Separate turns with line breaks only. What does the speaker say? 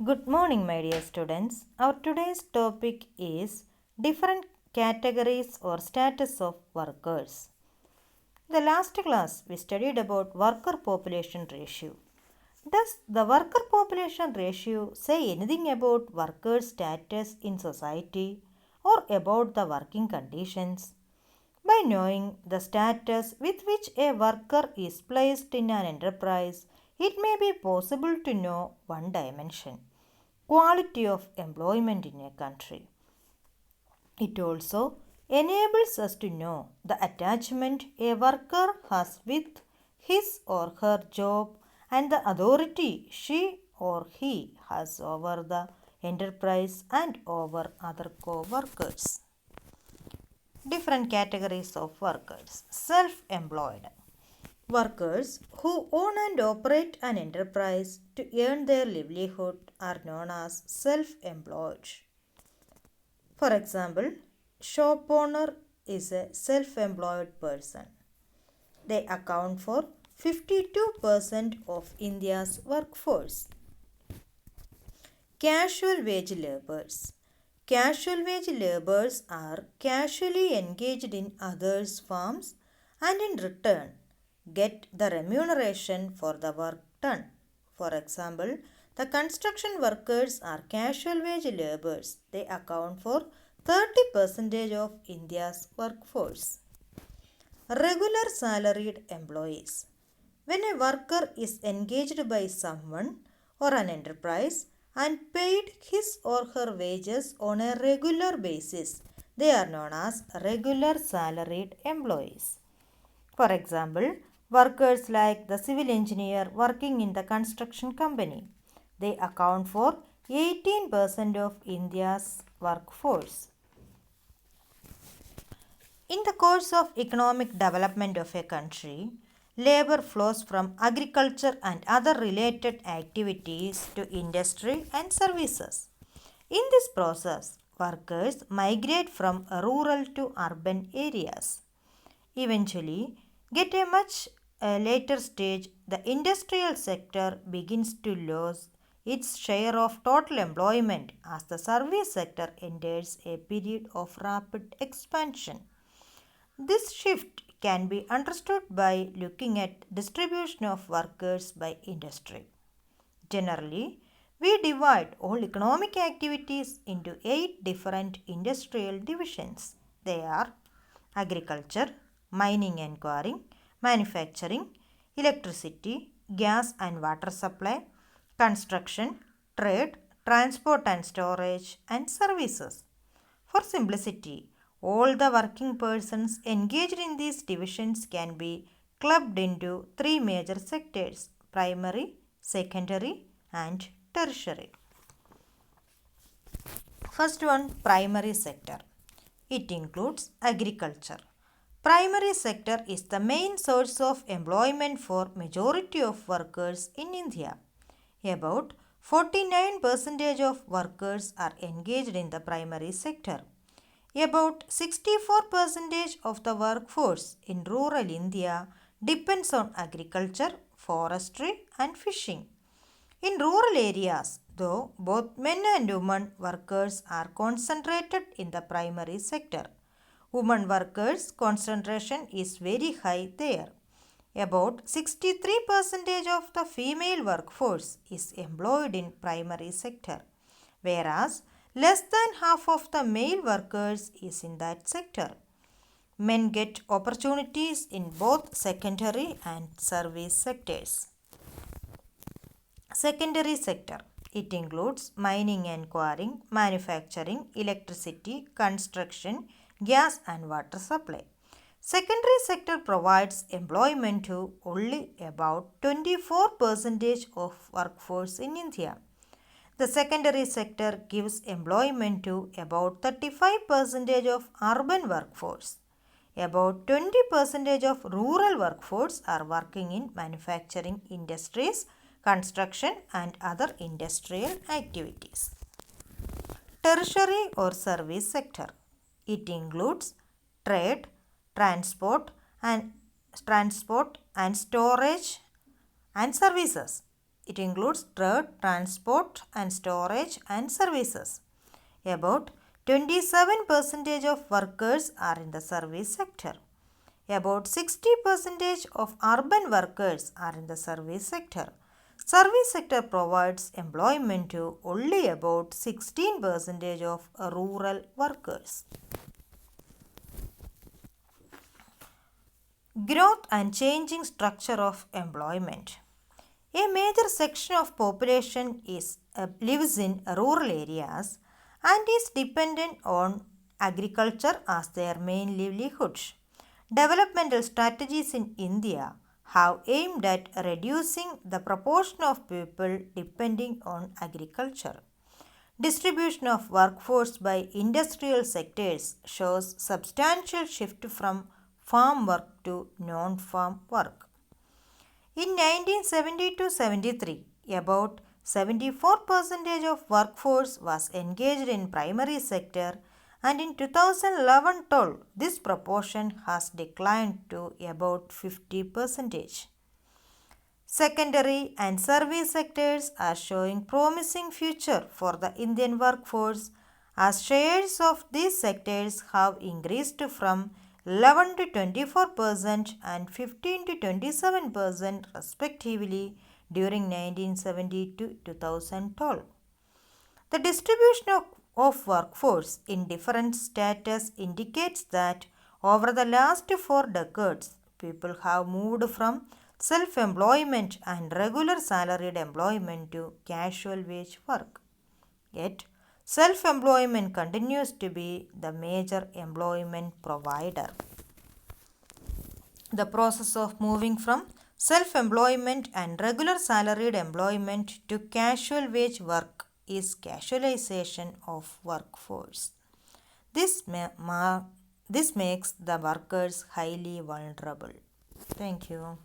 Good morning, my dear students. Our today's topic is different categories or status of workers. In the last class, we studied about worker population ratio. Does the worker population ratio say anything about workers' status in society or about the working conditions? By knowing the status with which a worker is placed in an enterprise, it may be possible to know one dimension: quality of employment in a country. It also enables us to know the attachment a worker has with his or her job and the authority she or he has over the enterprise and over other co workers. Different categories of workers. Self employed. Workers who own and operate an enterprise to earn their livelihood are known as self employed. For example, shop owner is a self employed person. They account for 52% of India's workforce. Casual wage laborers. Casual wage laborers are casually engaged in others' farms and in return get the remuneration for the work done. For example, the construction workers are casual wage laborers. They account for 30% of India's workforce. Regular salaried employees. When a worker is engaged by someone or an enterprise and paid his or her wages on a regular basis, they are known as regular salaried employees. For example, workers like the civil engineer working in the construction company. They account for 18% of India's workforce. In the course of economic development of a country, labor flows from agriculture and other related activities to industry and services. In this process, workers migrate from rural to urban areas. Eventually, get a much later stage, the industrial sector begins to lose its share of total employment as the service sector enters a period of rapid expansion. This shift can be understood by looking at distribution of workers by industry. Generally, we divide all economic activities into 8 different industrial divisions. They are agriculture, mining and quarrying, manufacturing, electricity, gas and water supply, construction, trade, transport and storage, and services. For simplicity, all the working persons engaged in these divisions can be clubbed into three major sectors: primary, secondary, and tertiary. First one, primary sector. It includes agriculture. Primary sector is the main source of employment for majority of workers in India. About 49% of workers are engaged in the primary sector. About 64% of the workforce in rural India depends on agriculture, forestry, and fishing. In rural areas, though, both men and women workers are concentrated in the primary sector. Women workers' concentration is very high there. About 63% of the female workforce is employed in primary sector, whereas less than half of the male workers is in that sector. Men get opportunities in both secondary and service sectors. Secondary sector. It includes mining and quarrying, manufacturing, electricity, construction, gas and water supply. Secondary sector provides employment to only about 24% of workforce in India. The secondary sector gives employment to about 35% of urban workforce. About 20% of rural workforce are working in manufacturing industries, construction and other industrial activities. Tertiary or service sector. It includes trade, transport and storage and services. It includes trade, transport and storage and services. About 27% of workers are in the service sector. About 60% of urban workers are in the service sector. Service sector provides employment to only about 16% of rural workers. Growth and changing structure of employment. A major section of population lives in rural areas and is dependent on agriculture as their main livelihood. Developmental strategies in India have aimed at reducing the proportion of people depending on agriculture. Distribution of workforce by industrial sectors shows substantial shift from farm work to non-farm work. In 1970 to 73, about 74% of workforce was engaged in primary sector, and in 2011-12 this proportion has declined to about 50%. Secondary and service sectors are showing promising future for the Indian workforce as shares of these sectors have increased from 11 to 24% and 15 to 27% respectively during 1970 to 2012. The distribution of workforce in different status indicates that over the last 4 decades, people have moved from self-employment and regular salaried employment to casual wage work. Yet, self-employment continues to be the major employment provider. The process of moving from self-employment and regular salaried employment to casual wage work is casualization of workforce. This makes the workers highly vulnerable. Thank you.